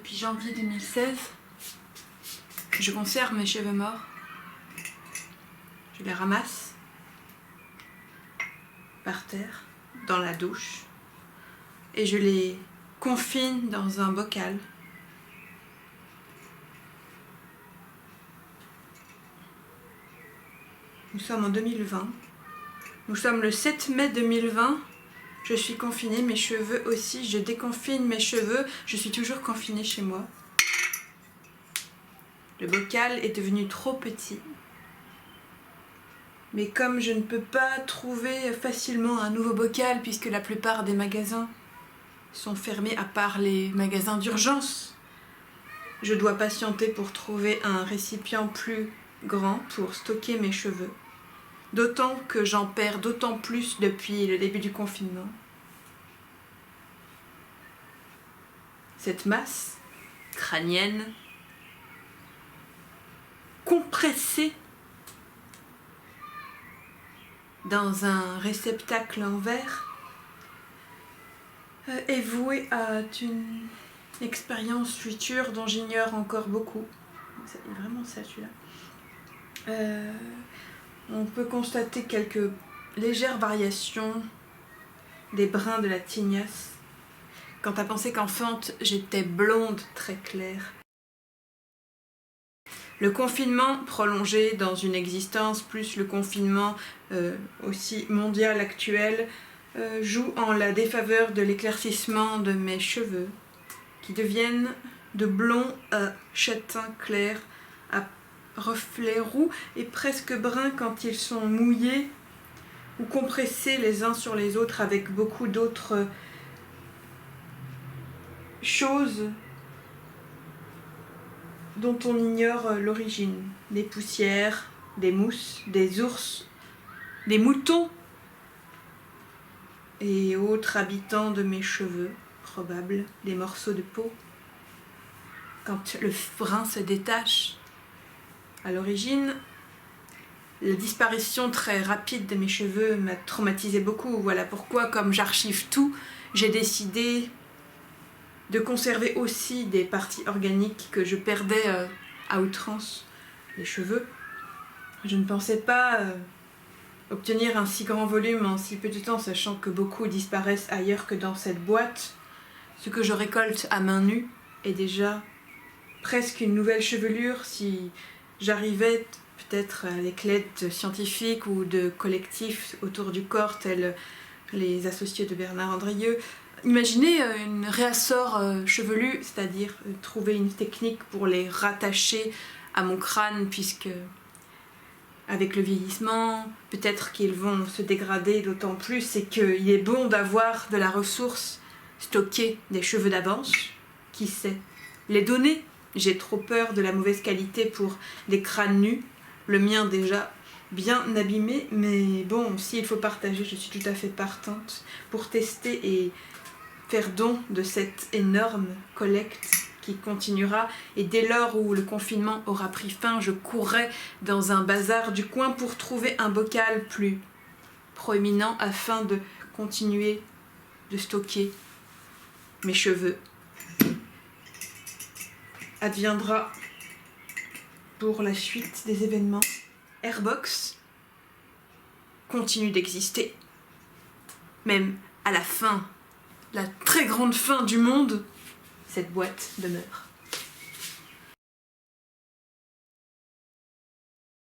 depuis janvier 2016. Je conserve mes cheveux morts. Je les ramasse par terre, dans la douche, et je les confine dans un bocal. Nous sommes en 2020. Nous sommes le 7 mai 2020. Je suis confinée, mes cheveux aussi. Je déconfine mes cheveux. Je suis toujours confinée chez moi. Le bocal est devenu trop petit. Mais comme je ne peux pas trouver facilement un nouveau bocal, puisque la plupart des magasins sont fermés à part les magasins d'urgence, je dois patienter pour trouver un récipient plus grand pour stocker mes cheveux. D'autant que j'en perds d'autant plus depuis le début du confinement. Cette masse crânienne, compressée dans un réceptacle en verre, est vouée à une expérience future dont j'ignore encore beaucoup. C'est vraiment ça celui-là. On peut constater quelques légères variations des brins de la tignasse. Quant à penser qu'enfante, j'étais blonde très claire. Le confinement prolongé dans une existence, plus le confinement aussi mondial actuel, joue en la défaveur de l'éclaircissement de mes cheveux, qui deviennent de blond à châtain clair, à reflets roux et presque bruns quand ils sont mouillés ou compressés les uns sur les autres avec beaucoup d'autres choses dont on ignore l'origine. Des poussières, des mousses, des ours, des moutons et autres habitants de mes cheveux, probables, des morceaux de peau. Quand le brin se détache, à l'origine, la disparition très rapide de mes cheveux m'a traumatisé beaucoup. Voilà pourquoi, comme j'archive tout, j'ai décidé de conserver aussi des parties organiques que je perdais à outrance, les cheveux. Je ne pensais pas obtenir un si grand volume en si peu de temps, sachant que beaucoup disparaissent ailleurs que dans cette boîte. Ce que je récolte à main nue est déjà presque une nouvelle chevelure si j'arrivais peut-être à l'éclat scientifiques ou de collectifs autour du corps, tels les associés de Bernard Andrieux. Imaginez une réassort chevelu, c'est-à-dire trouver une technique pour les rattacher à mon crâne, puisque avec le vieillissement, peut-être qu'ils vont se dégrader d'autant plus, et qu'il est bon d'avoir de la ressource stockée des cheveux d'avance. Qui sait les donner? J'ai trop peur de la mauvaise qualité pour des crânes nus, le mien déjà bien abîmé, mais bon, s'il faut partager, je suis tout à fait partante pour tester et faire don de cette énorme collecte qui continuera. Et dès lors où le confinement aura pris fin, je courrai dans un bazar du coin pour trouver un bocal plus proéminent afin de continuer de stocker mes cheveux. Adviendra pour la suite des événements. Airbox continue d'exister. Même à la fin, la très grande fin du monde, cette boîte demeure.